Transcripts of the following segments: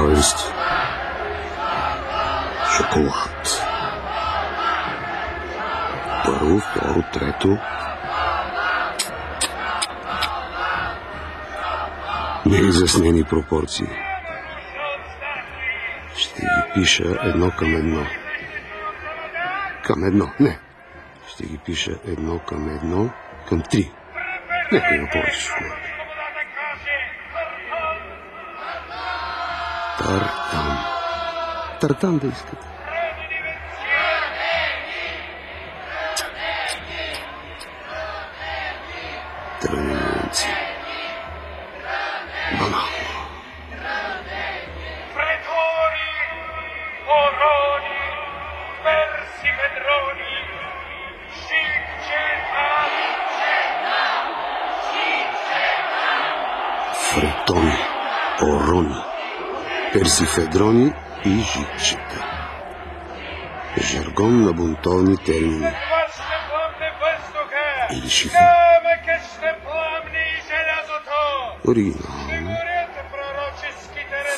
Здраве ли сте? Шоколад. Първо, второ, трето. Неизяснени пропорции. Ще ги пиша едно към едно. Към едно, не. Ще ги пиша едно към три. Нека има повече шоколад. Тартан. Тартан да искате. Трънци. Банално. Претори, орони, перси, ведрони, фретони, орони, персифедрони и жикчета. Жаргон на бунтовни термини. Или шифър. Оригинално.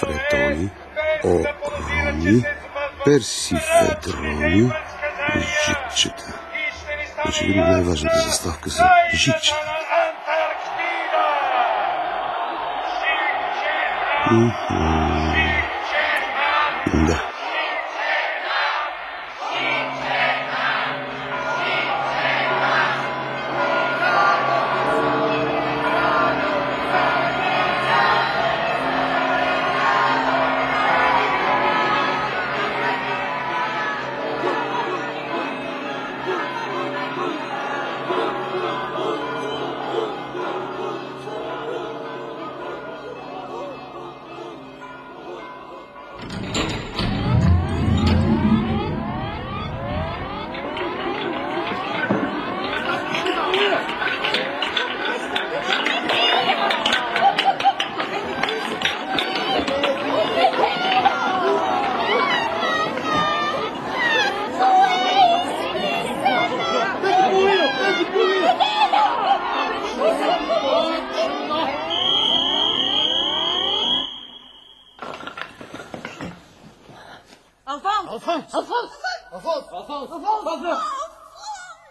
Фретони, орони, персифедрони и жикчета. Очевидно най-важната заставка за жикчета. Да.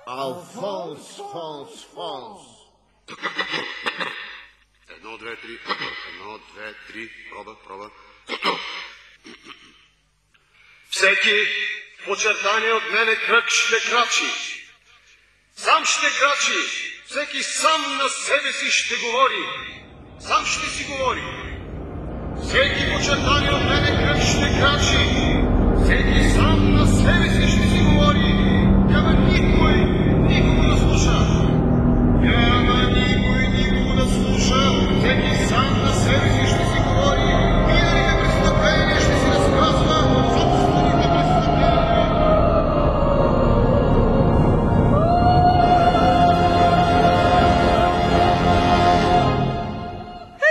Алфонс. Едно, две, три. Проба. Всеки почертания от мене кръг ще крачи. Сам ще крачи. Всеки сам на себе си ще говори. Сам ще си говори. Всеки почертания от мене кръг ще крачи. Всеки сам на себе си ще си говори. Няма никой никого да слуша. Няма никой никого да слуша. Всеки сам на себе си ще си говори. Миналите престъпления ще си разказва собствените престъпления.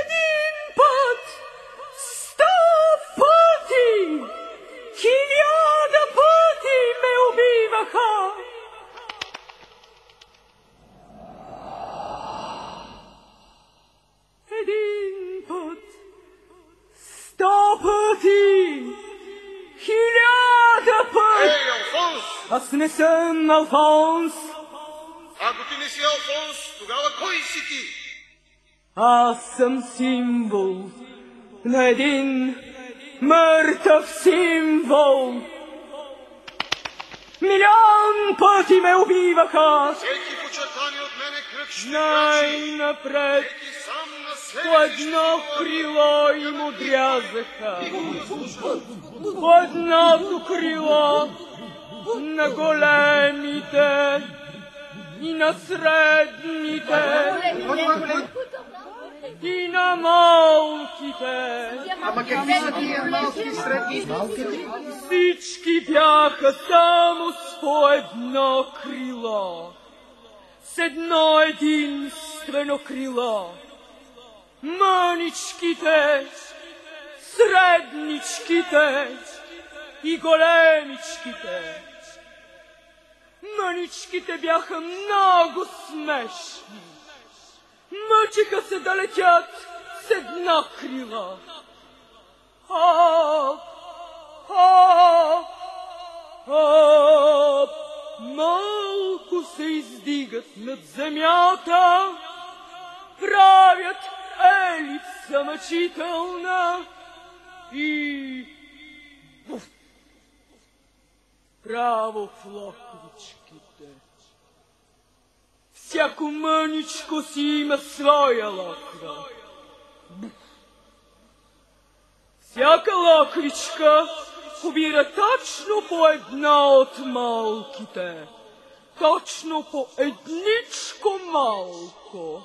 Един път, 100 пъти, 1000 пъти ме убиваха. Един път, 100 пъти, 1000 пъти. Ей, Алфонс! Аз не съм Алфонс. Ако ти не си Алфонс, тогава кой си ти? Аз съм символ на един мъртъв символ. Милион пъти ме убиваха. Всеки почертани от мене кръг ще крачи. Най-напред Всеки сам на себе по си ще едно говори. крило им отрязаха. Никого не слуша. По едното крило на големите и на средните и на малките. Ама какви са тия малки средни? Всички бяха само с по едно крило. С едно единствено крило. Мъничките, средничките и големичките. Мъничките бяха много смешни. Мъчиха се да летят с едно крило. значителна и право в локвичките. Всяко мъничко си има своя локва. Всяка локвичка побира точно по една от малките. Точно по едничко малко.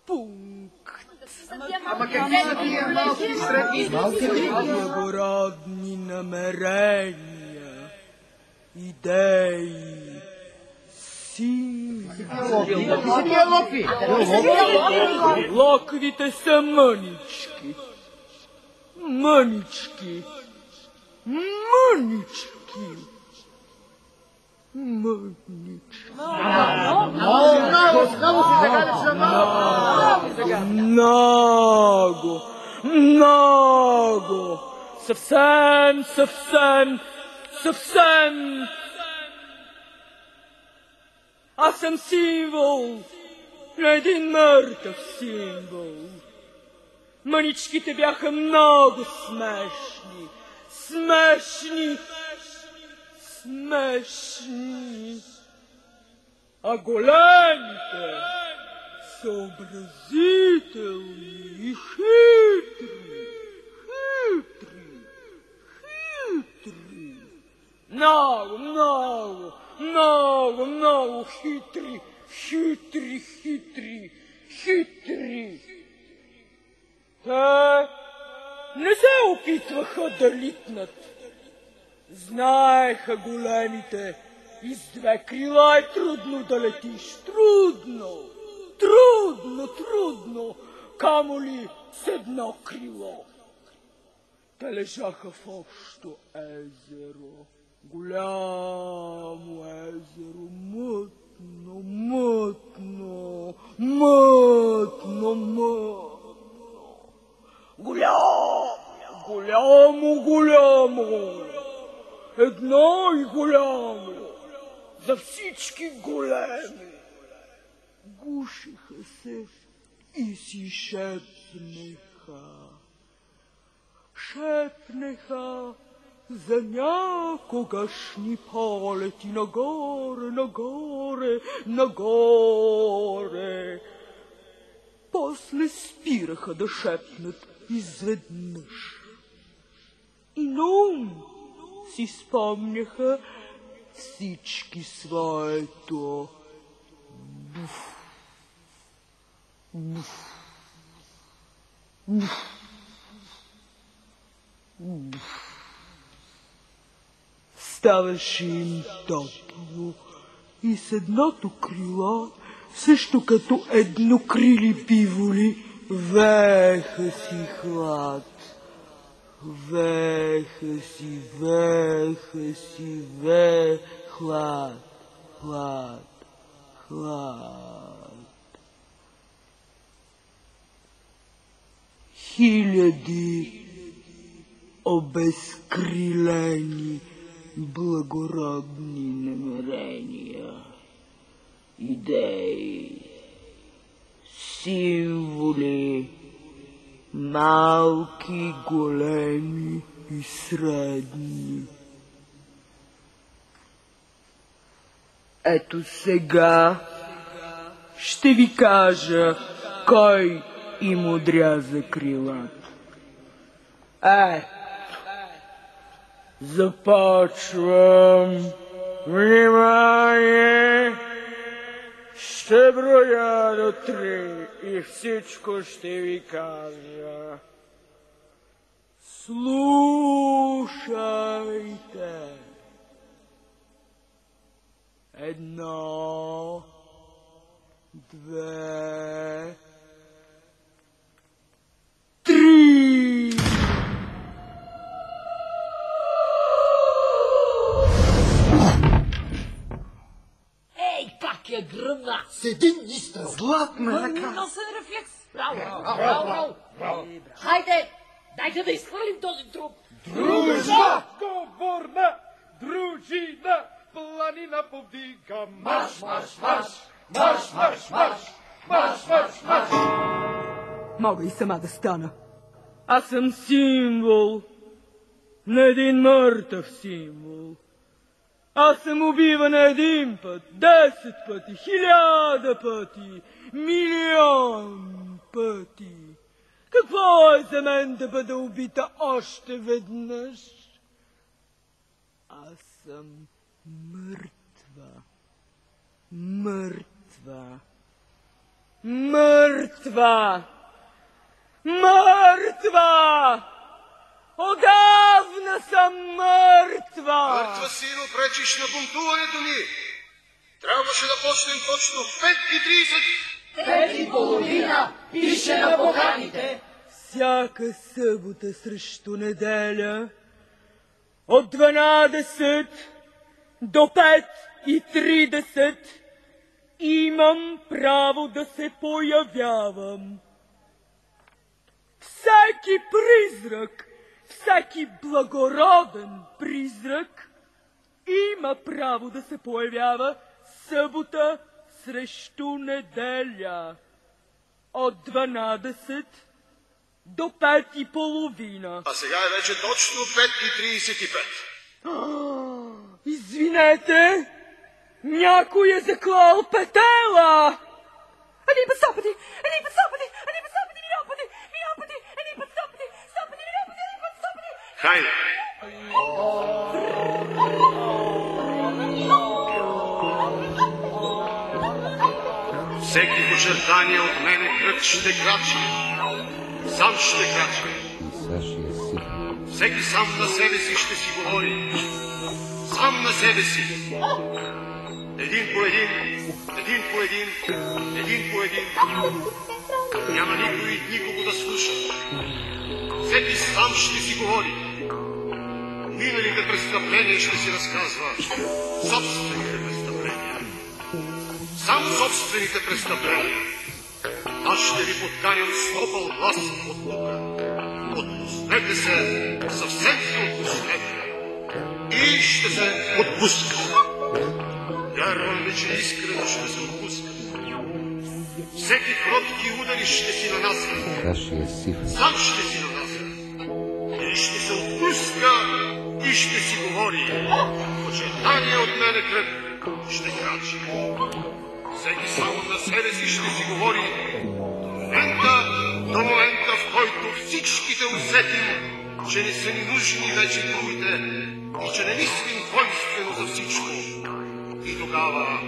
Пункт. Ама какви са тия малки и средни? Благородни намерения, идеи, сили. Какви локви? Локвите са мънички. Мънички. Мънички. Мънички. Много. Много. Съвсем. Аз съм символ на един мъртъв символ. Мъничките бяха много смешни. А големите съобразителни и хитри. Много хитри. Те не се опитваха да литнат. Знаеха големите, и с две крила е трудно да летиш. Трудно, камо ли с едно крило. Те лежаха в общо езеро, голямо езеро, мътно. Голямо. Едно и голямо. За всички големи. Гушеха се и си шепнеха за някогашни полети нагоре. После спираха да шепнат изведнъж. И на ум си спомняха всички своето Ставаше им топло и с едното крило, също като еднокрили биволи, вееха си хлад. Хлад. Хиляди обезкрилени благородни намерения, идеи, символи, малки, големи и средни. Ето сега ще ви кажа кой им отряза крилата. Започвам. Внимание! Ще броя до 3 и всичко ще ви кажа. Слушайте. 1, 2, 3. Как я гръмна! С един изстрел. Златна ръка. Носен рефлекс! Браво! Хайде! Дайте да изхвърлим този труп! Дружба! Говорна дружина! Планина повдига! Марш! Мога и сама да стана. Аз съм символ на един мъртъв символ. Аз съм убивана един път, 10 пъти, 1000 пъти, милион пъти. Какво е за мен да бъда убита още веднъж? Аз съм мъртва. Мъртва. Мъртва! Мъртва! Отдавна съм мъртва! Мъртва си, но пречиш на бунтуването ни. Трябваше да почнем точно в 5:30. 5:30 пише на поканите. Всяка събота срещу неделя от 12 до 5:30 имам право да се появявам. Всеки призрак, всеки благороден призрак има право да се появява събота срещу неделя от 12 до 5:30. А сега е вече точно 5:35. Извинете, някой е заклал петела! Един път, 100 пъти, един път, 100 пъти, един път, 100 пъти, милион пъти, милион пъти, един път, 100 пъти, 100 пъти, милион пъти, един път, 100 пъти. Хайде! Всеки почертание от мене кръг ще крачи. Сам ще крачи. Всеки сам на себе си ще си говори. Сам на себе си. Един по един, един по един, един по един. Няма никой никого да слуша. Всеки сам ще си говори. Миналите престъпления ще си разказва. Собствените престъпления. Сам собствените престъпления. Аз ще ви подканям с топъл глас от тук. Отпуснете се, съвсем се отпуснете. И ще се отпуска. Вярвам ли, че искрено ще се отпуска. Всеки кротки удари ще си нанася. Сам ще си нанася. И ще се отпуска и ще си говори. Почертание от мене кръг ще крачи. Всеки само на себе си ще си говори. До момента, в който всичките усетим, че не са ни нужни вече другите и че не мислим двойствено за всичко. И тогава,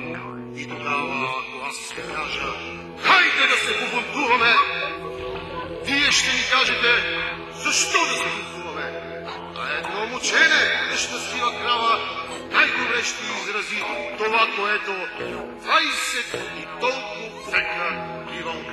ако аз ще кажа, хайде да се побунтуваме, вие ще ми кажете, защо да се бунтуваме? А едно мучене, нещастлива крава, най-добре ще изрази това, което 20 и толкова века бивам.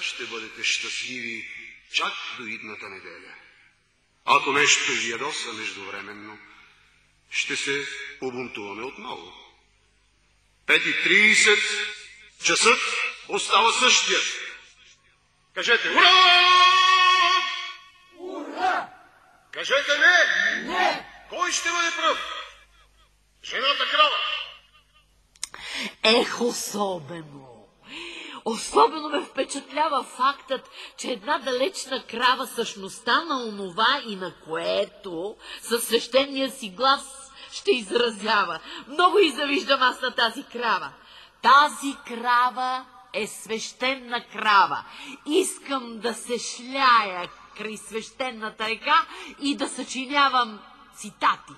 Ще бъдете щастливи чак до идната неделя. Ако нещо ви ядоса междувременно, ще се побунтуваме отново. 5:30, часът остава същият. Кажете ура! Ура! Кажете не! Не! Кой ще бъде пръв? Жената крава. Ех, Особено ме впечатлява фактът, че една далечна крава същността на онова и на което със свещения си глас ще изразява. Много и завиждам аз на тази крава. Тази крава е свещена крава. Искам да се шляя край свещената река и да съчинявам цитати.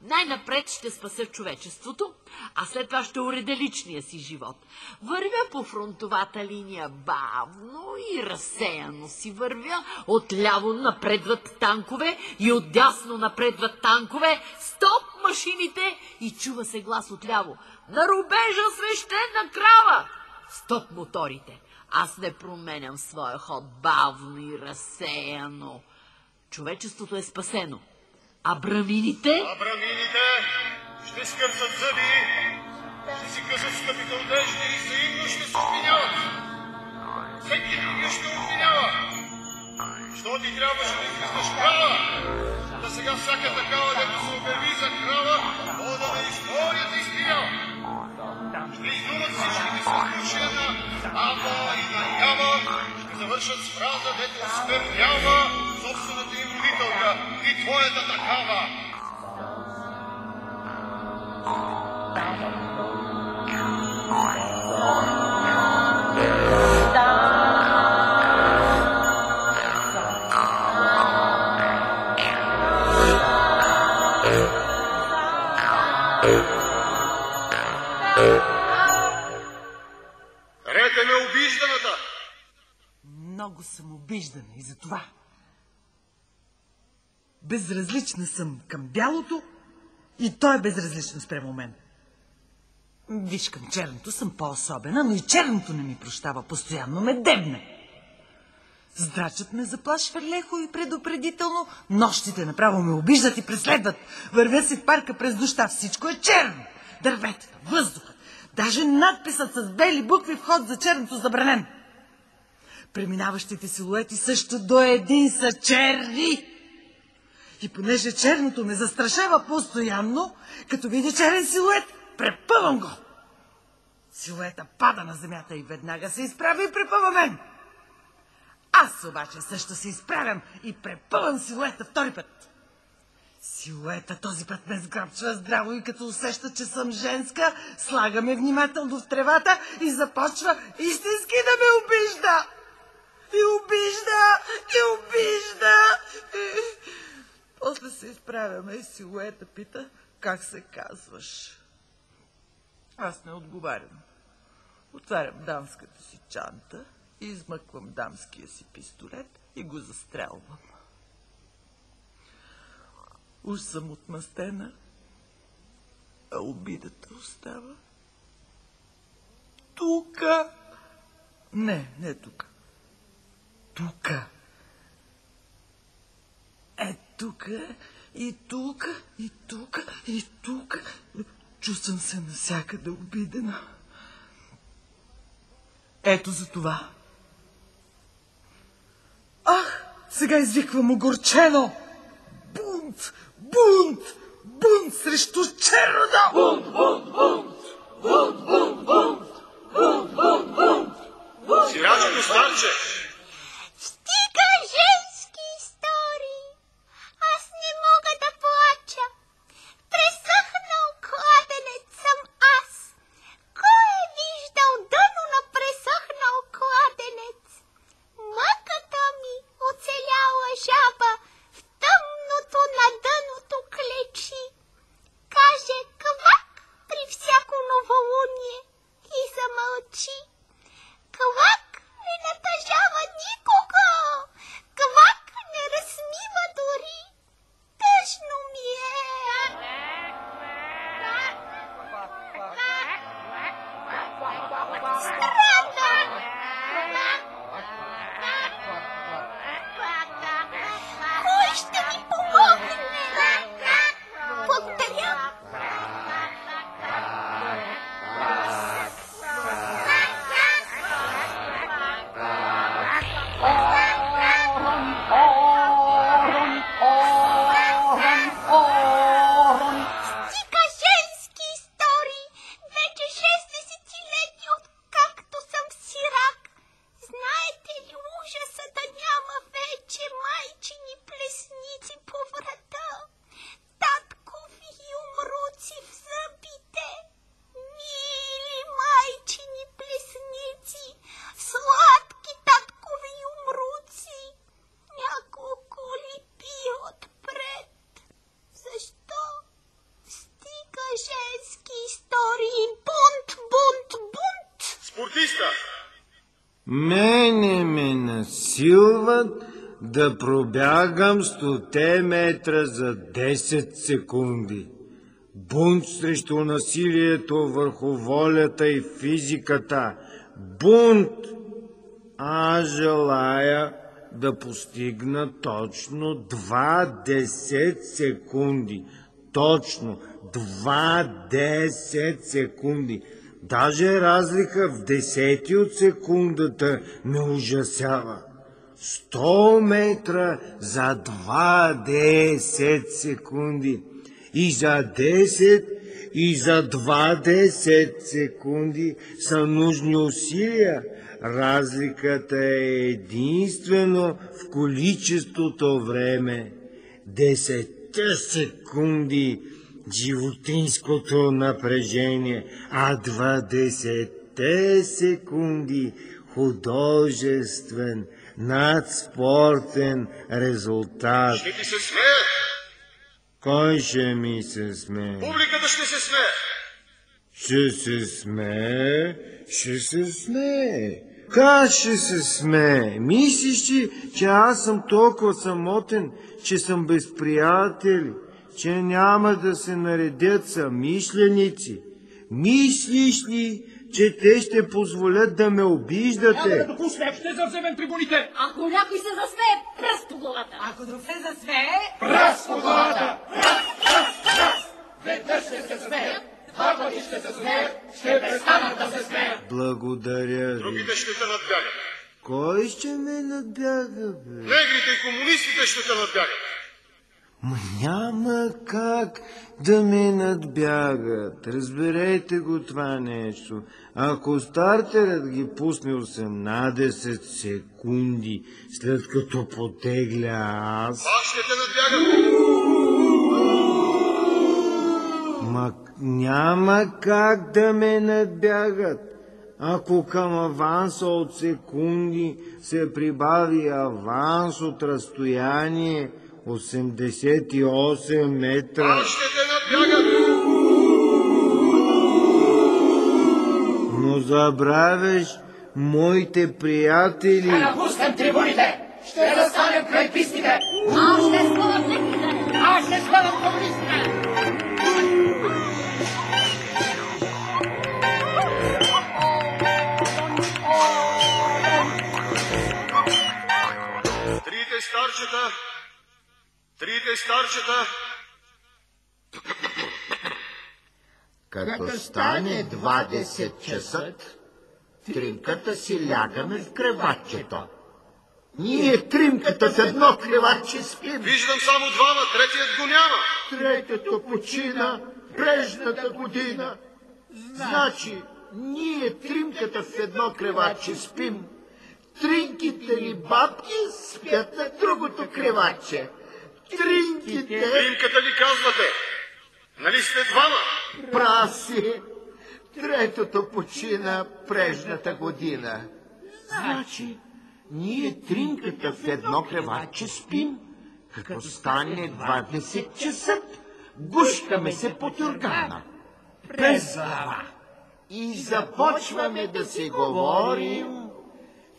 Най-напред ще спася човечеството, а след това ще уредя личния си живот. Вървя по фронтовата линия бавно и разсеяно си вървя. Отляво напредват танкове и отдясно напредват танкове. Стоп машините! И чува се глас отляво. На рубежа свещена крава! Стоп моторите! Аз не променям своя ход бавно и разсеяно. Човечеството е спасено. А брамините? А брамините ще скърцат зъби Ще си късат скъпите одежди и взаимно ще се обвиняват. Всеки други ще обвинява. Що ти трябваше да измислиш крава? Да сега всяка такава, дето се обяви за крава, хода на историята изпилява. Ще издумат всичките с душия на Ава и на Ява, ще завършат с фраза, дето оскърнява собствената им родителка и твоята такава. Рете ме обижданата! Много съм обиждана и за това. Безразлична съм към бялото и той е безразлично спрямо мен. Виж, към черното съм по-особена, но и черното не ми прощава, постоянно ме дебне. Здрачът ме заплашва леко и предупредително, нощите направо ме обиждат и преследват. Вървя си в парка през нощта, всичко е черно. Дърветата, въздухът, даже надписът с бели букви вход за черното забранен. Преминаващите силуети също до един са черни. И понеже черното ме застрашава постоянно, като видя черен силует, препъвам го. Силуета пада на земята и веднага се изправя и препъва мен. Аз обаче също се изправям и препъвам силуета втори път. Силуета този път ме сграбчва здраво и като усеща, че съм женска, слага ме внимателно в тревата и започва истински да ме обижда. И обижда. После се изправяме и силуета пита, как се казваш. Аз не отговарям. Отварям дамската си чанта, измъквам дамския си пистолет и го застрелвам. Уж съм отмъстена, а обидата остава. Тука. Не тука. Тука. Тука, и тука, и тука, и тука. Чувствам се навсякъде обидена. Ето за това. Ах, сега извиквам огорчено. Бунт, бунт, бунт срещу черното! Бунт, бунт, бунт! Бунт, бунт, бунт! Бунт, бунт, бунт! Сирачето старче! Стига женски истории! Аз не мога да плача. Пресъхнал кладенец съм аз. Кой е виждал дъно на пресъхнал кладенец? Мъката ми оцеляла жаба в тъмното на дъното клечи. Каже квак при всяко новолуние и замълчи. Квак не натъжава никога. Квак не размива дори. Тъжно ми е. Страдам. Кой ще ми помогне? Благодаря. Стига женски истории. Вече 60 от както съм сирак. Знаете ли ужаса да няма вече майчини плесници по врата? Таткови юмруци в зъбите. Мили майчини плесници, сладки таткови юмруци. Няколко липи отпред. Защо? Стига женски истории. Бунт, бунт, бунт. Спортиста! Мене ме насилват да пробягам 100 метра за 10 секунди. Бунт срещу насилието върху волята и физиката. Бунт! Аз желая да постигна точно 20 секунди. Точно 20 секунди. Даже разлика в десети от секундата ме ужасява. 100 метра за 20 секунди. И за 10 и за 20 секунди са нужни усилия. Разликата е единствено в количеството време. 10 секунди животинското напрежение, а 20 секунди художествен, надспортен резултат. Ще ти се смее? Кой ще ми се смее? Публиката ще се смее. Ще се смее? Ще се смее. Как ще се смее? Мислиш ли, че аз съм толкова самотен, че съм без приятели, че няма да се наредят съмишленици? Мислиш ли, че те ще позволят да ме обиждате? Няма да допуснем, ще завземем трибуните. Ако някой се засмее, пръст по главата. Ако друг се засмее... Пръст по главата! Раз! Веднъж ще се смеят, два пъти ще се смеят, ще престанат да се смеят. Благодаря ви. Другите ще те надбягат. Кой ще ме надбяга, бе? Негрите и комунистите ще те надбягат. Ма няма как да ме надбягат. Разберете го това нещо. Ако стартерът ги пусне 18 секунди, след като потегля аз... Пак ще те надбягат. Ма няма как да ме надбягат. Ако към аванса от секунди се прибави аванс от разстояние 88 метра... Пак ще те надбягат. Но забравяш моите приятели. Ще напуснем трибуните. Ще застанем край пистите. Аз ще схвалям неките. Аз ще схвалям комунистите. Трите старчета. Като стане 20 часа, тримката си лягаме в креватчето. Ние тримката в едно креватче спим. Виждам само двама, третият го няма. Третото почина прежната година. Значи, ние тримката в едно креватче спим. Тринките ли бабки спят на другото креватче. Тринките... Тримката ли казвате? Нали сте двама? Прав си. Третото почина прежната година. Значи, ние тримката в едно креватче спим. Като стане 20 часа, гушкаме се по тюргана. Без глава. И започваме да си говорим.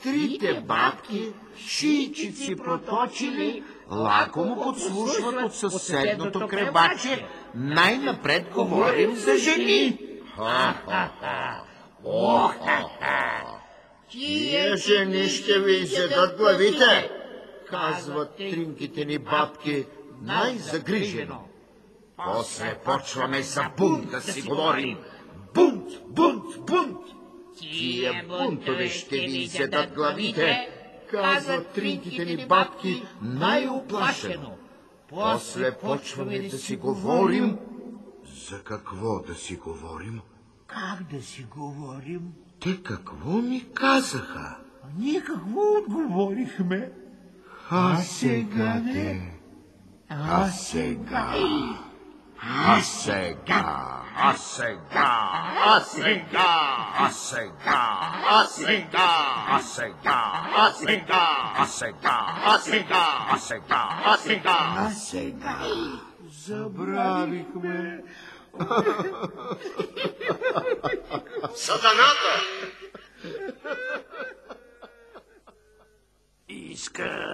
Трите бабки, шийчици проточили, лакомо подслушват от съседното креватче. Най-напред говорим за жени. Ха-ха-ха! О-ха-ха! Тия жени ще ви изядат главите, казват тринките ни бабки най-загрижено. После почваме за бунт да си говорим. Бунт, бунт, бунт! Тия бунтове ще ви изядат главите, казват тринките ни бабки най-оплашено. После почваме да си говорим. За какво да си говорим? Как да си говорим? Те какво ми казаха? Ние какво отговорихме? А сега те? А сега? А сега? А сега? А сега? А сега? А сега? А сега? А сега? А сега? А сега? А сега? А сега? А сега? Забравихме. Сатаната! Иска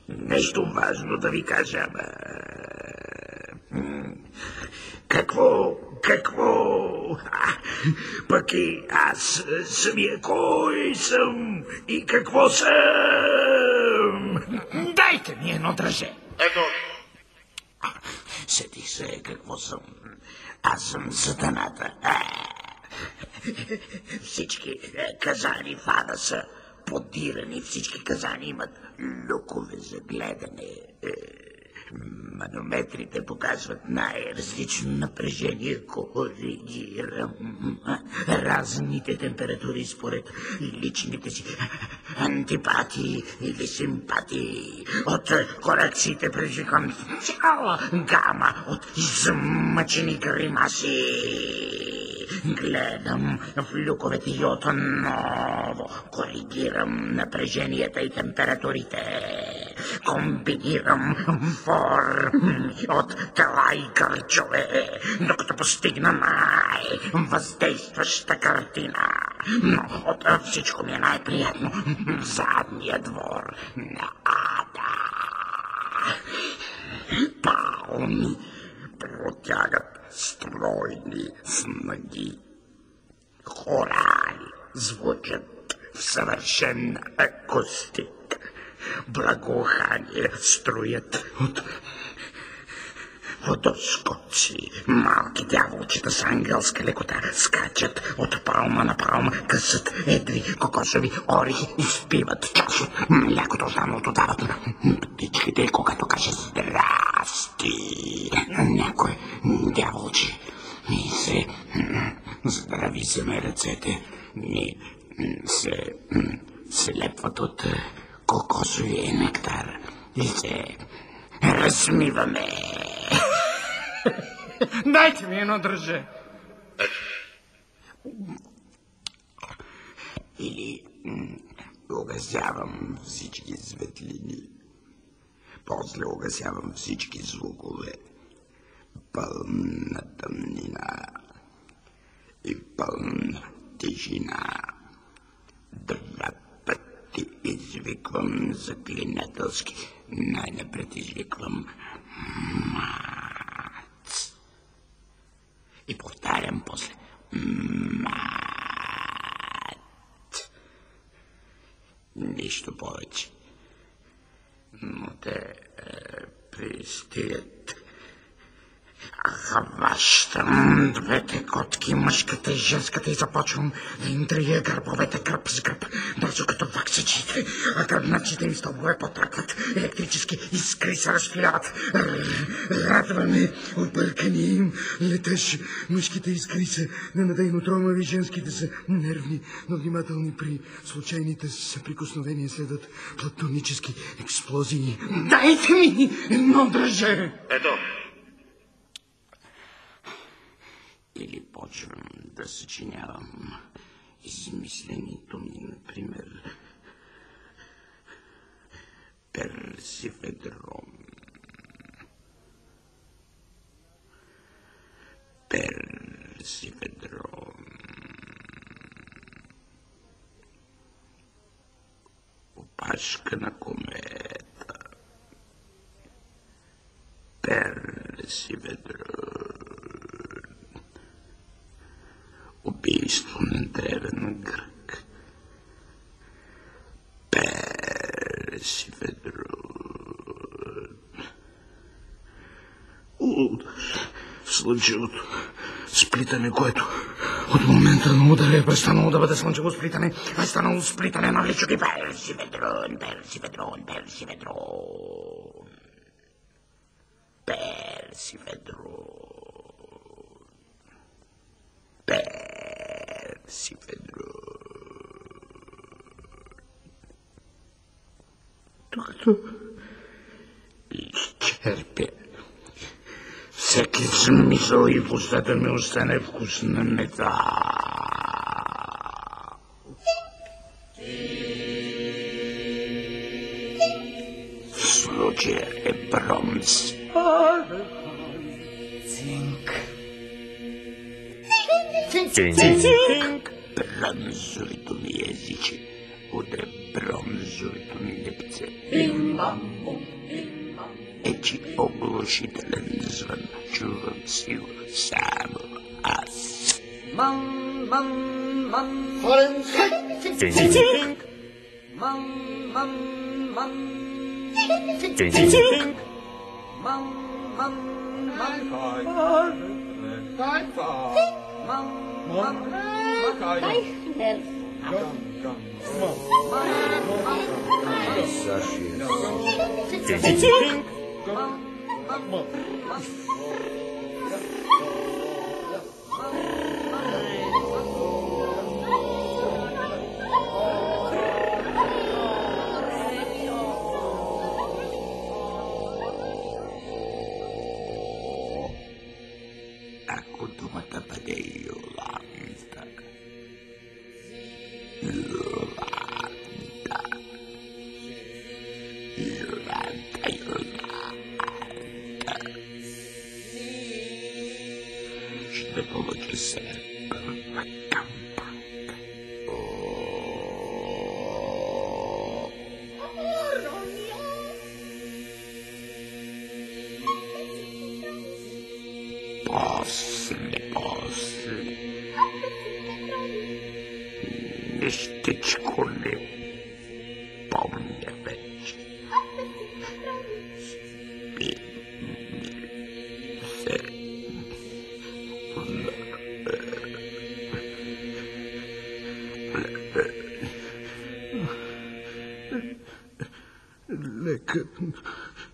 нещо важно да ви кажа. Какво? Пък и аз самия кой съм и какво съм? Дайте ми едно дръже. Ето, Сетих се какво съм. Аз съм сатаната. Всички казани в ада са подирани, всички казани имат люкове за гледане. Манометрите показват най-различно напрежение. Коригирам разните температури според личните си антипатии или симпатии. От корекциите предизвиквам цяла гама от измъчени гримаси. Гледам в люковете и отново коригирам напреженията и температурите. Комбинирам форми от тела и гърчове, докато постигна най-въздействаща картина. Но от всичко ми е най-приятно задния двор на ада. Палми протягат стройни снаги. Хорали звучат в съвършен акустик. Благоухание строят от водоскоци. Малки дяволчета с ангелска лекота скачат от палма на палма, късат едри кокосови орехи и спиват част от млякото, останалото дават на птичките, когато каже здрасти. Някой дяволче ми се здрави се ме ръцете, ми се лепват от кокосовия нектар и се размиваме. Дайте ми едно дръже. Или угасявам всички светлини, после угасявам всички звукове, пълна тъмнина и пълна тишина. Два пъти извиквам заклинателски. Най-напред извиквам Мац. И повтарям после Мац. Нищо повече. Но те пристигат. Хващам двете котки, мъжката и женската, и започвам да им трия гърбовете гръб с гръб, бързо като ваксичите, а гръбначите им стълбове потракват, електрически искри се разпиляват. Радваме, объркани им летеш. Мъжките искри са ненадейно тромави, женските са нервни, но внимателни при случайните съприкосновения, следват платонически експлозии. Дайте ми едно дръже! Ето. Или почвам да съчинявам измислени думи, например Персифедрон. Персифедрон. Опашка на комета. Персифедрон. Убийство на древен грък. Персифедрон. В случилото сплитане, което от момента на удара е престанало да бъде слънчево сплитане, е станало сплитане на личоки. Персифедрон, Персифедрон, Персифедрон. Персифедрон. Персифедрон. Докато изчерпя всеки смисъл и в устата ми остане вкус на метал. В случая е бронз. Цинк. Цинк. Бронзовито ми езиче удря бронзовито ми лепце. Ечи оглушителен звън чувам сила само аз. Цинк. Ако думата бъде Йоланда. Ще получи се първа кампанка. После. Нещичко не помня вече. Лека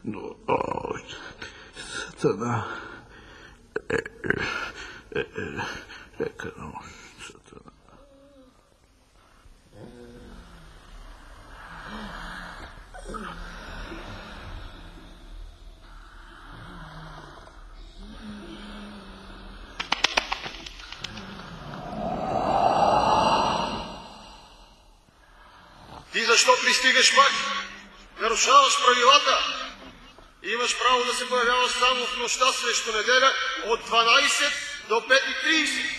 нощ, Сатана. Лека нощ, Сатана. Ти защо пристигаш пак? Нарушаваш правилата. Имаш право да се появяваш само в нощта срещу неделя от 12 до 5:30.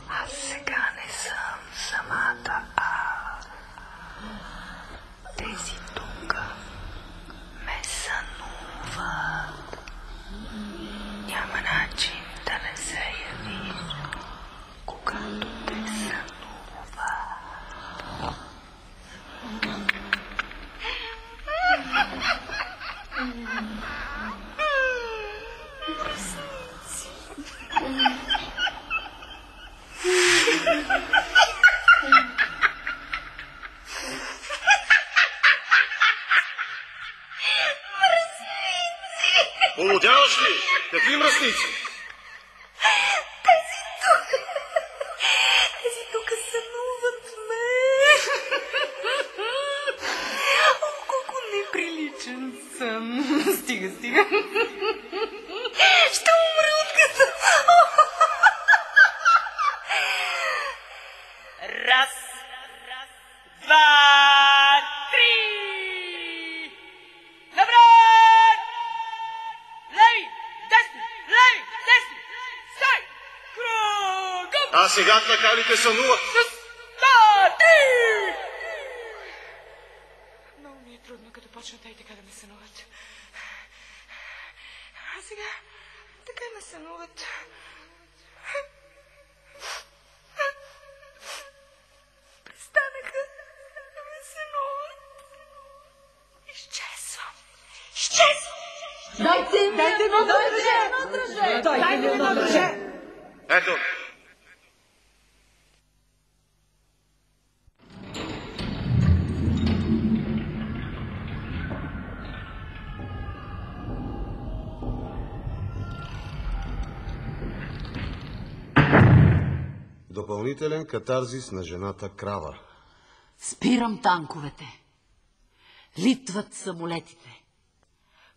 Аз сега не съм самата аз. Тези тук ме сънуват. Няма начин да не се явиш, когато те сънуват. Полудяваш ли? Какви мръсници? Тези тук сънуват мен. О, колко неприличен сън. Стига. Ще умра от къса. Раз, два, три. Напред! Леви, десни, стай! Кръгъм! А сега така ли те сънуват? Много ми е трудно, като почнат и така да ме сънуват. А сега така ме сънуват. Престанаха да ме сънуват. Изчезвам. Дайте едно дръже! Дайте едно дръже! Ето. Допълнителен катарзис на жената крава. Спирам танковете. Литват самолетите.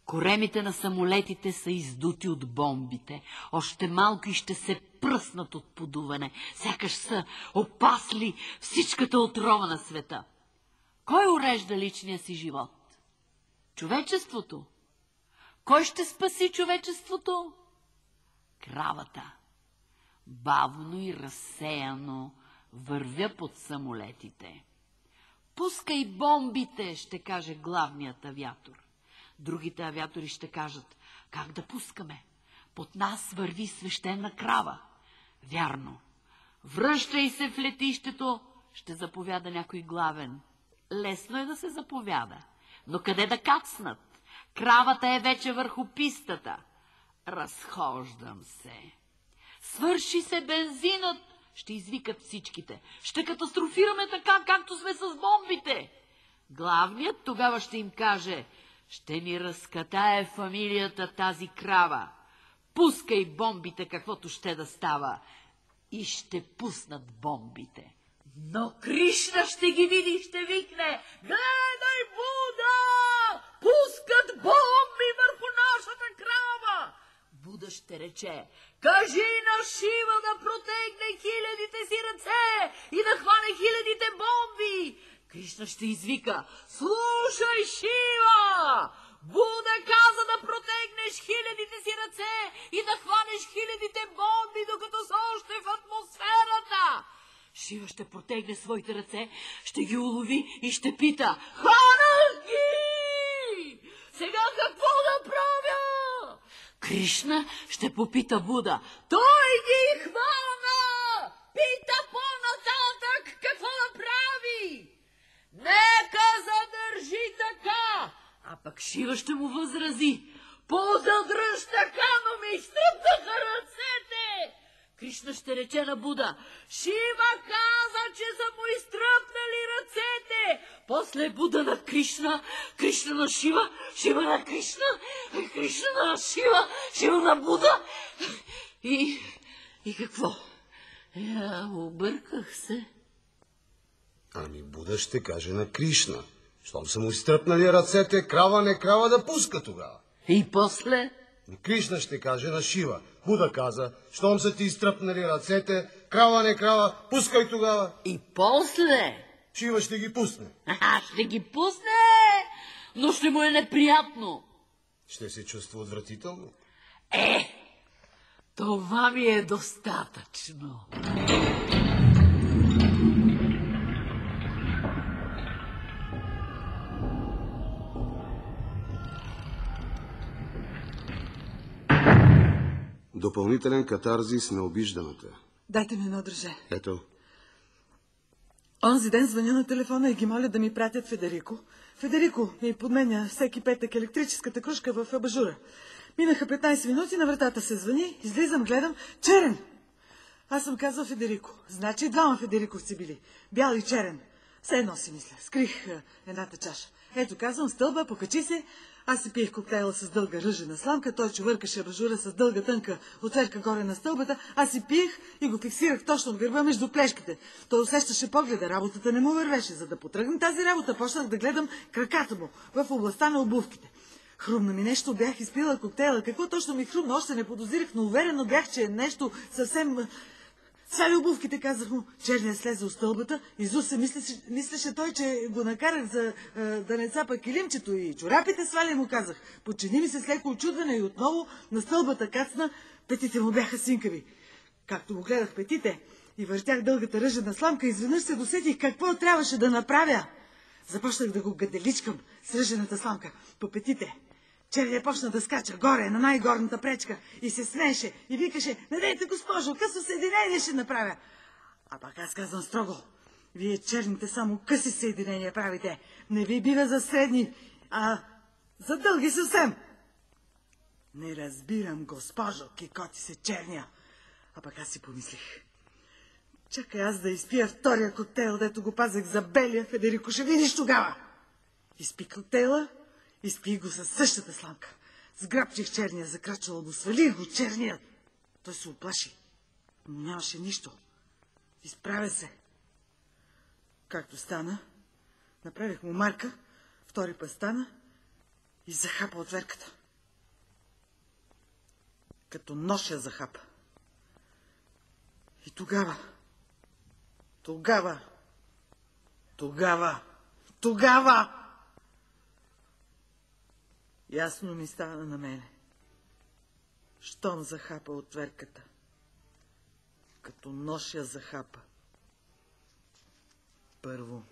Коремите на самолетите са издути от бомбите. Още малко и ще се пръснат от подуване. Сякаш са опасли всичката отрова на света. Кой урежда личния си живот? Човечеството. Кой ще спаси човечеството? Кравата. Бавно и разсеяно вървя под самолетите. Пускай бомбите, ще каже главният авиатор. Другите авиатори ще кажат, как да пускаме? Под нас върви свещена крава. Вярно. Връщай се в летището, ще заповяда някой главен. Лесно е да се заповяда, но къде да кацнат? Кравата е вече върху пистата. Разхождам се. Свърши се бензинът, ще извикат всичките. Ще катастрофираме така, както сме с бомбите. Главният тогава ще им каже: ще ни разкатае фамилията тази крава. Пускай бомбите, каквото ще да става. И ще пуснат бомбите. Но Кришна ще ги види и ще викне: гледай, Буда! Пускат бомби върху нашата крава! Буда ще рече: кажи на Шива да протегне хилядите си ръце и да хване хилядите бомби. Кришна ще извика: слушай, Шива! Буда каза да протегнеш хилядите си ръце и да хванеш хилядите бомби, докато са още в атмосферата. Шива ще протегне своите ръце, ще ги улови и ще пита: хванах ги! Сега какво да правя? Кришна ще попита Буда: той ги хвана! Пита по-нататък какво да прави? Нека задържи така! А пък Шива ще му възрази: позадръж така, но ми изтръпнаха ръцете! Кришна ще рече на Буда: Шива каза, че са му изтръпнали ръцете. После Буда на Кришна, Кришна на Шива, Шива на Кришна, Кришна на Шива, Шива на Буда. И какво? Обърках се. Ами Буда ще каже на Кришна: щом са му изтръпнали ръцете, крава не крава да пуска тогава. И после? Кришна ще каже на Шива: Буда каза, щом са ти изтръпнали ръцете, крава не крава, пускай тогава. И после? Шива ще ги пусне. Ще ги пусне, но ще му е неприятно. Ще се чувства отвратително. Това ми е достатъчно. Допълнителен катарзис на обижданата. Дайте ми едно дръже. Ето. Онзи ден звъня на телефона и ги моля да ми пратят Федерико. Федерико ми подменя всеки петък електрическата кружка в абажура. Минаха 15 минути, на вратата се звъни, излизам, гледам, черен. Аз съм казал Федерико. Значи двама Федериковци били. Бял и черен. Все едно си мисля. Скрих едната чаша. Ето, казвам, стълба, покачи се. Аз си пиех коктейла с дълга ръжена сламка, той чувъркаше абажура с дълга тънка отверка горе на стълбата, аз си пиех и го фиксирах точно в гърба между плешките. Той усещаше погледа, работата не му вървеше. За да потръгна тази работа, почнах да гледам краката му в областта на обувките. Хрумна ми нещо, бях изпила коктейла. Какво точно ми хрумна, още не подозирах, но уверено бях, че е нещо съвсем... Сваля обувките, казах му. Черният слезе от стълбата, изус се мислеше той, че го накарах за да не цапа килимчето и чорапите сваля, му казах. Подчини ми се с леко очудване и отново на стълбата кацна, петите му бяха синкави. Както го гледах петите и въртях дългата ръжена сламка, изведнъж се досетих какво трябваше да направя. Започнах да го гаделичкам с ръжената сламка по петите. Черният почна да скача горе на най-горната пречка и се смееше и викаше: не дайте, госпожо, късо съединение ще направя. А пак аз казвам строго: вие черните само къси съединения правите. Не ви бива за средни, а за дълги съвсем. Не разбирам, госпожо, кикоти се черния. А пак аз си помислих: чакай аз да изпия втория коктейл, дето го пазех за белия, Федерико, ще видиш тогава. Изпи коктейла, изпи го със същата сламка. Сграбчих черния, закрачвала го, свалих го черния. Той се оплаши, но нямаше нищо. Изправя се. Както стана, направих му марка, втори път стана и захапа отверката. Като нож я захапа. И тогава ясно ми стана на мене. Щом захапа отверката, като нож я захапа. Първо,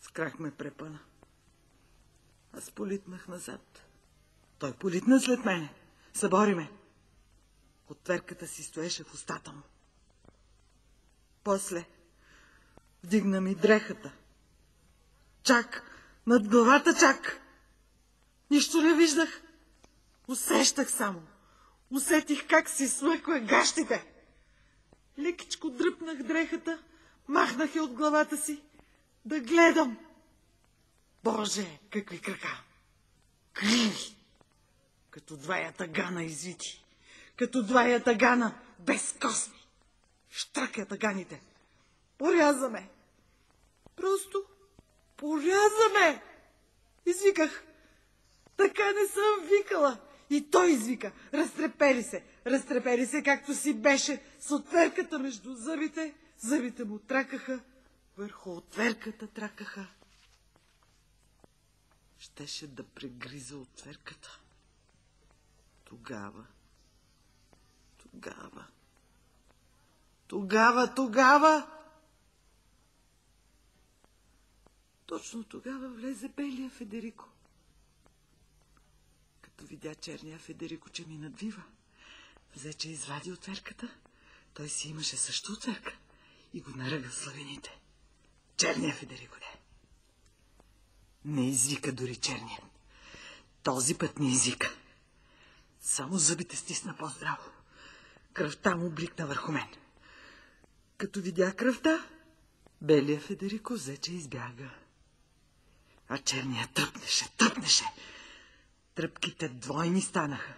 с крак ме препъна. Аз политнах назад. Той политна след мене. Събори ме. Отверката си стоеше в устата му. После вдигна ми дрехата Чак, над главата чак. Нищо не виждах. Усещах само. Усетих как си смъква гащите. Лекичко дръпнах дрехата, махнах я от главата си. Да гледам. Боже, какви крака! Криви! Като два ятагана извити. Като два ятагана без косми. Штрак ятаганите. Порязаме. Просто порязаме. Извиках. Така не съм викала. И той извика. Разтрепери се, както си беше, с отверката между зъбите. Зъбите му тракаха, върху отверката тракаха. Щеше да прегриза отверката. Тогава. Точно тогава влезе белия Федерико. Като видя черния Федерико, че ми надвива, взе, че извади отверката. Той си имаше също отверка и го наръга в славените. Черния Федерико не. Не извика дори черния. Този път не извика. Само зъбите стисна по-здраво. Кръвта му бликна върху мен. Като видя кръвта, белия Федерико взе, че избяга. А черния тръпнеше. Тръпките двойни станаха.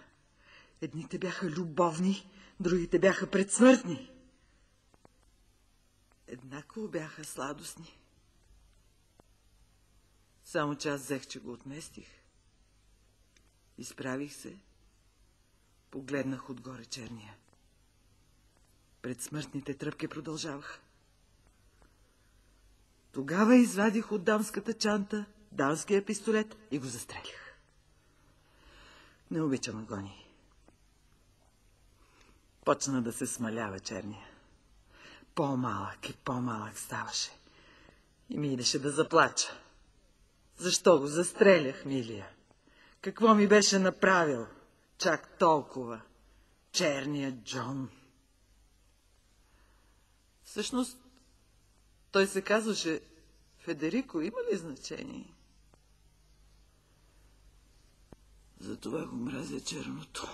Едните бяха любовни, другите бяха предсмъртни. Еднакво бяха сладостни. Само че аз взех, че го отместих. Изправих се, погледнах отгоре черния. Предсмъртните тръпки продължаваха. Тогава извадих от дамската чанта дамския пистолет и го застрелих. Не обичам агонии. Почна да се смалява черния. По-малък и по-малък ставаше. И ми идеше да заплача. Защо го застрелях, милия? Какво ми беше направил? Чак толкова. Черният Джон. Всъщност, той се казваше Федерико. Има ли значение? Затова го мразя черното.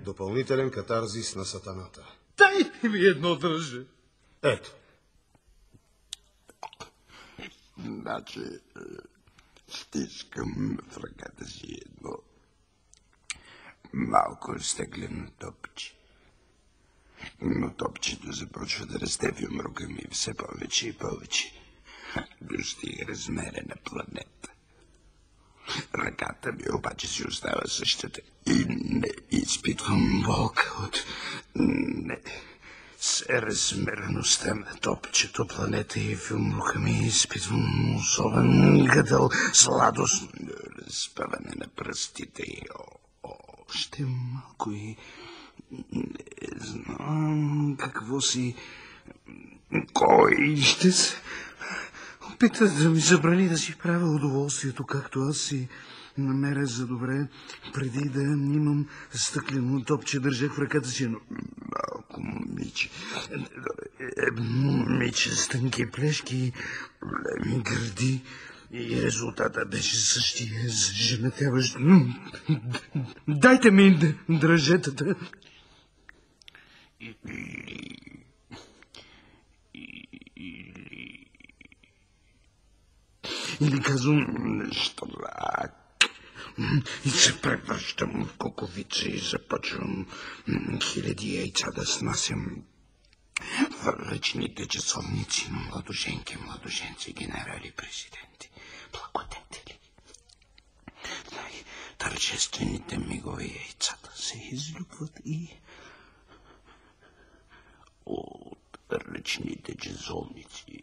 Допълнителен катарзис на сатаната. Дайте ми едно дръже. Ето. Значи, стискам в ръката си едно малко стеклено топче. Но топчето започва да расте в юмрука ми все повече и повече. Достига размера на планета. Ръката ми обаче си остава същата и не изпитвам болка от съразмерността на топчето, планета и в юмрука ми изпитвам особен гъдъл, сладост, разпъване на пръстите и още малко и не знам какво си. Кой ще се опита да ми забрани да си правя удоволствието, както аз си намеря за добре, преди да имам стъклено топче, държах в ръката си едно малко момиче с тънки плешки, големи гърди, и резултата беше същия, зажеметяващ. Дайте ми дръжетата. Или казвам штрак. И се превръщам в куковица и започвам хиляди яйца да снасям в ръчните часовници на младоженки, младоженци, генерали, президенти, благодетели. Най-тържествените мигове яйцата се излюбват и от ръчните часовници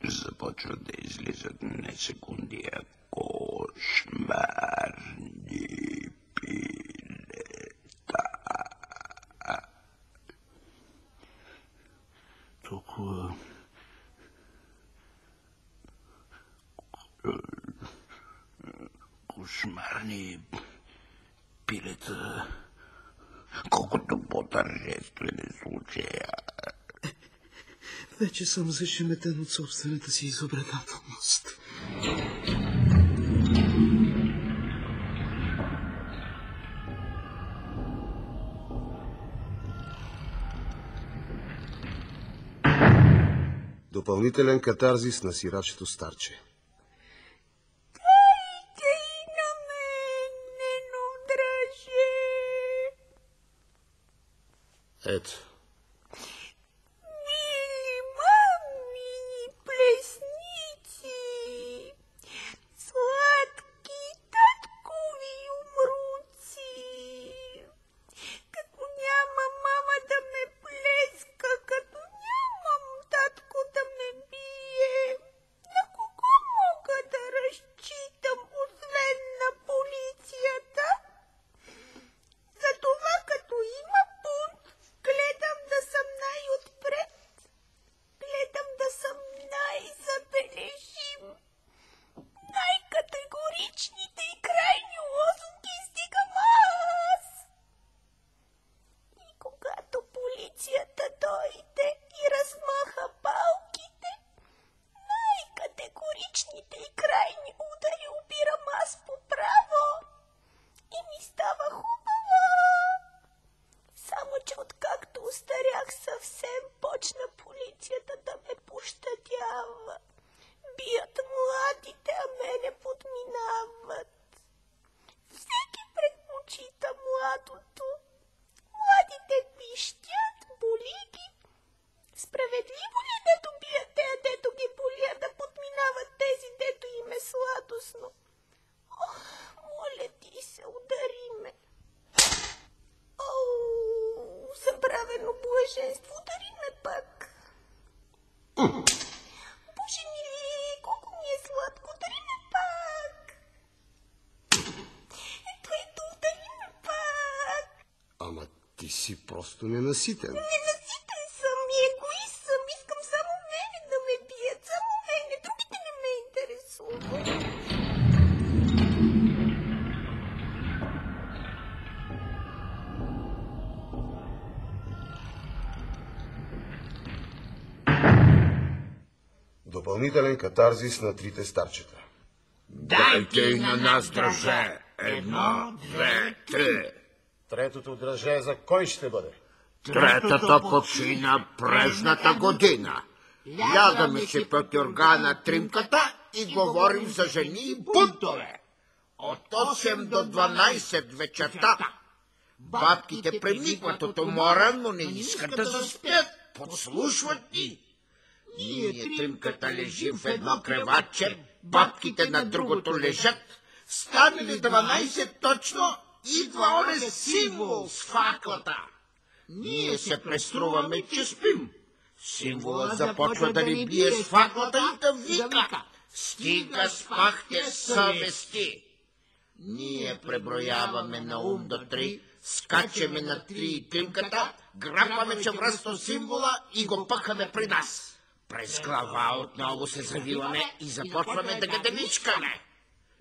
започват да излизат не секунди, а кошмарни пилета. Толкова кошмарни пилета. Колкото по-тържествен е случая. Вече съм зашеметен от собствената си изобретателност. Допълнителен катарзис на сирачето старче. Дайте и на мен, нено драже. Ето. Мили мамини плесници, сладки таткови умруци. Като няма мама да ме плеска, като нямам татко да ме бие, на кого мога да разчитам, освен на полицията? Затова като има бунт, гледам да съм най-отпред, гледам да съм най-забележим. Най-категоричните и крайни лозунги стигам аз. И когато полицията дойде и размаха палките, най-категоричните и крайни удари обирам аз по право. И ми става хубаво. Само че откакто устарях съвсем, почна полицията да ме пощадява. Бият младите, а мене подминават. Всеки предпочита младото. Младите пищят, боли ги. Справедливо ли да добият те, дето ги боли, да подминават тези, дето им е сладостно? Ох, моля ти се, удари ме. Оу, забравено блаженство, удари ме пак. Боже мили, колко ми е сладко, удари ме пак. Ето, удари ме пак. Ама ти си просто ненаситен. Ненаситен съм и егоист съм, искам само мене да ме бият, само мене, другите не ме интересуват. Допълнителен катарзис на трите старчета. Дайте и на нас драже. 1, 2, 3. Третото драже за кой ще бъде? Третата почина прежната година. Лягаме си под юргана тримката и говорим за жени и бунтове. От 8 до 12 вечерта. Бабките премигват от умора, но не искат да заспят. Подслушват ни. Ние тримката лежим в едно креватче, бабките на другото лежат. Станали 12 точно, идва оне символ с факлата. Ние се преструваме, че спим. Символът започва да ни бие с факлата и да вика: стига спахте съвести. Ние преброяваме на ум до 3, скачаме на 3 и тримката, грапаме чевръсто символа и го пъхаме при нас. През глава отново се завиваме и започваме да гаделичкаме.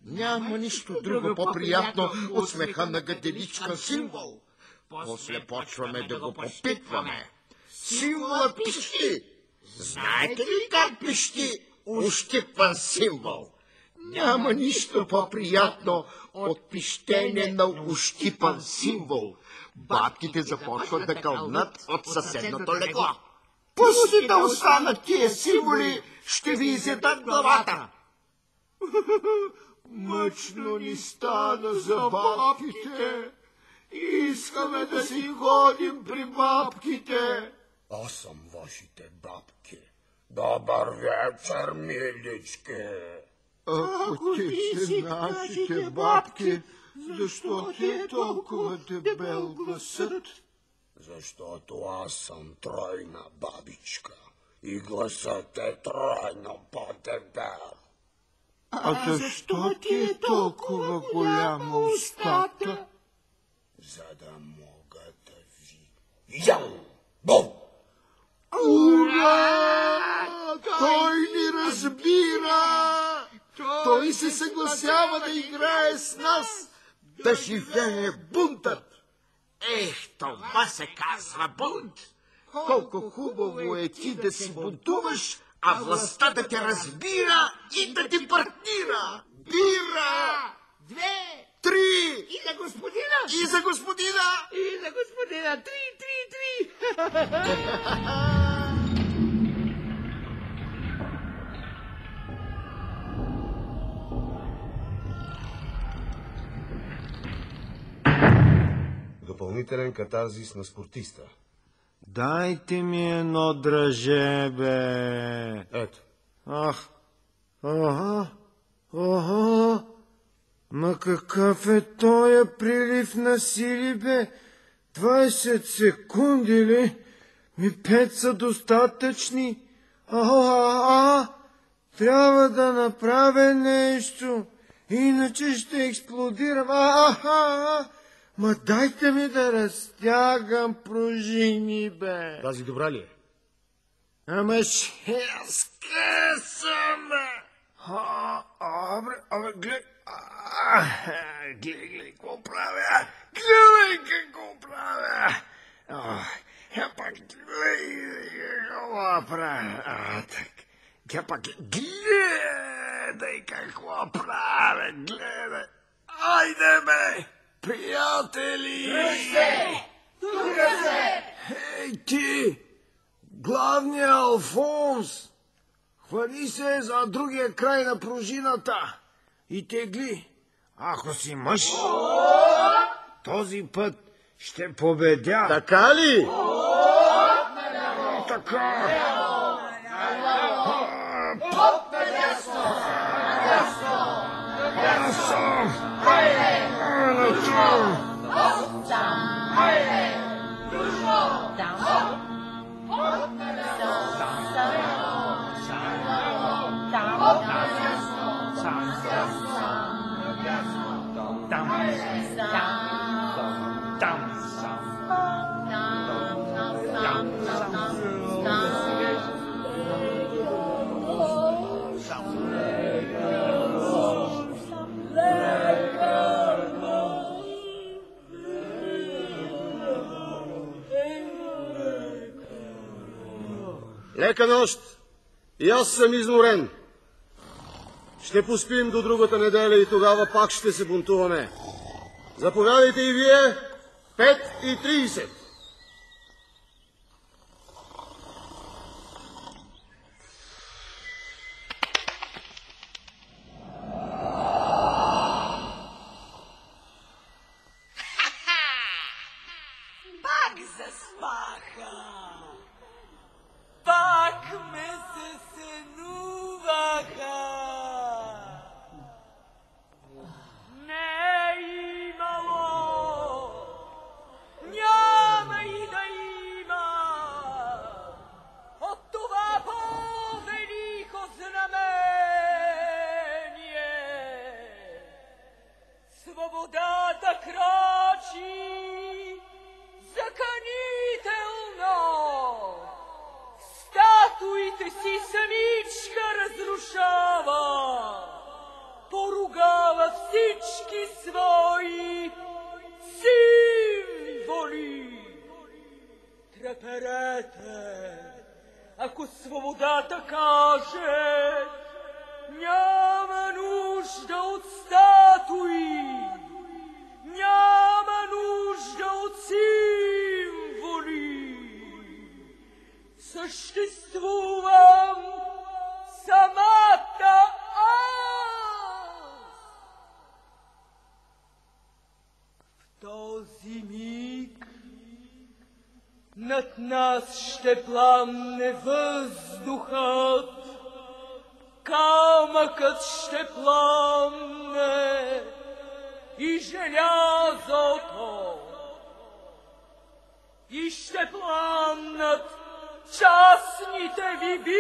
Няма нищо друго по-приятно от смеха на гаделичка символ. После почваме да го попитваме. Символът пищи. Знаете ли как пищи ущипан символ? Няма нищо по-приятно от пищене на ущипан символ. Бабките започват да кълнат от съседното легло. Пусти да останат тия символи, ще ви изядат главата. Мъчно ни стана за бабките. Искаме да си ходим при бабките. Аз съм вашите бабки. Добър вечер, милички. Ако ти си нашите бабки, защо ти е толкова дебел гласът? Защото аз съм тройна бабичка и гласът е тройно по-дебел. А защо ти е толкова голяма устата? За да мога да ви ям. Бум! Ура! Той ни разбира! Той се съгласява да играе с нас, да живее бунтът. Това се казва бунт. Колко хубаво е ти да си бунтуваш, а властта да те разбира и да ти партнира. Бира! 2, 3! И за господина! И за господина! И за господина! 3! Допълнителен катарзис на спортиста. Дайте ми едно дръже, бе. Ето. Ах, ага. Ма какъв е тоя прилив на сили, бе? 20 секунди ли? 5 са достатъчни. Трябва да направя нещо, иначе ще експлодирам. Ма дайте ми да разтягам пружини, бе. Тази добра ли е? Ама ще скъсам, бе. Гледай, какво правя? Гледай какво правя! Пак гледай какво правя! Гледай какво правя! Гледай! Айде, бе! Приятели! Тук се! Ей, ти! Главният Алфонс! Хвали се за другия край на пружината и тегли. Ако си мъж, този път ще победя. Така ли? Така. Лека нощ! И аз съм изморен. Ще поспим до другата неделя и тогава пак ще се бунтуваме. Заповядайте и вие. 5:30. Пак заспаха. Пак ме се сънуваха. Не е имало, няма и да има от това по-велико знамение. Свободата крачи заканително. Статуите си самичка разрушава, поругава всички свои символи. Треперете, ако свободата каже, няма нужда от статуи, няма нужда от символи. Съществувам самата аз. В този миг над нас ще пламне въздухът, камъкът ще пламне и желязото, и ще пламнат частните ви библии.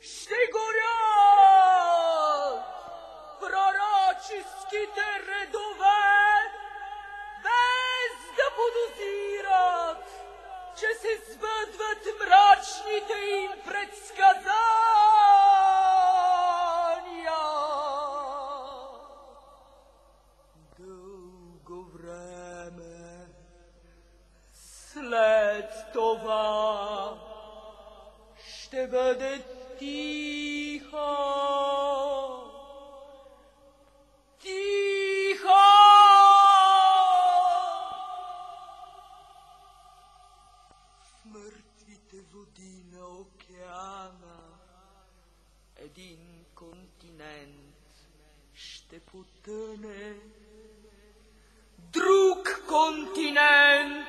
Ще горят пророческите редове, без да подозират, че се сбъдват мрачните им предсказания. след това ще бъде тихо. Тихо! В мъртвите води на океана един континент ще потъне. Друг континент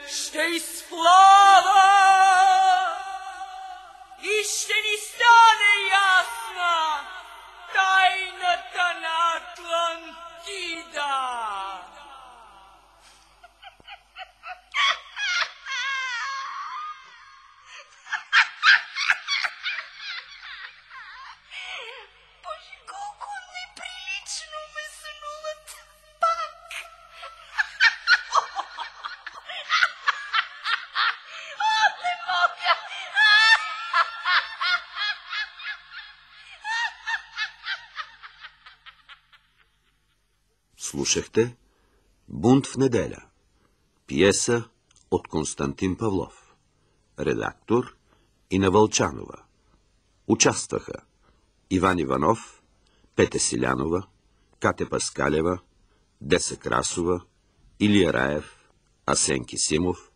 ще изплава и ще ни стане ясна тайната на Атлантида. Боже, колко неприлично ме сънуват пак. Не мога. Слушахте Бунт в неделя. Пиеса от Константин Павлов. Редактор Ина Вълчанова. Участваха Иван Иванов, Петя Силянова, Катя Паскалева, Деса Красова, Илия Раев, Асен Кисимов,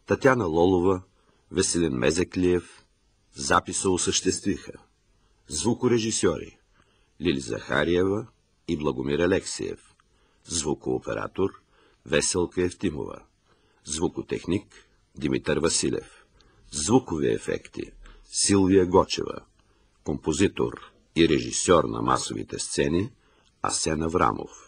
Татяна Лолова, Веселин Мезеклиев. Записа осъществиха звукорежисьори Лили Захариева и Благомир Алексиев, звукооператор Веселка Евтимова, звукотехник Димитър Василев, звукови ефекти Силвия Гочева, композитор и режисьор на масовите сцени Асен Аврамов.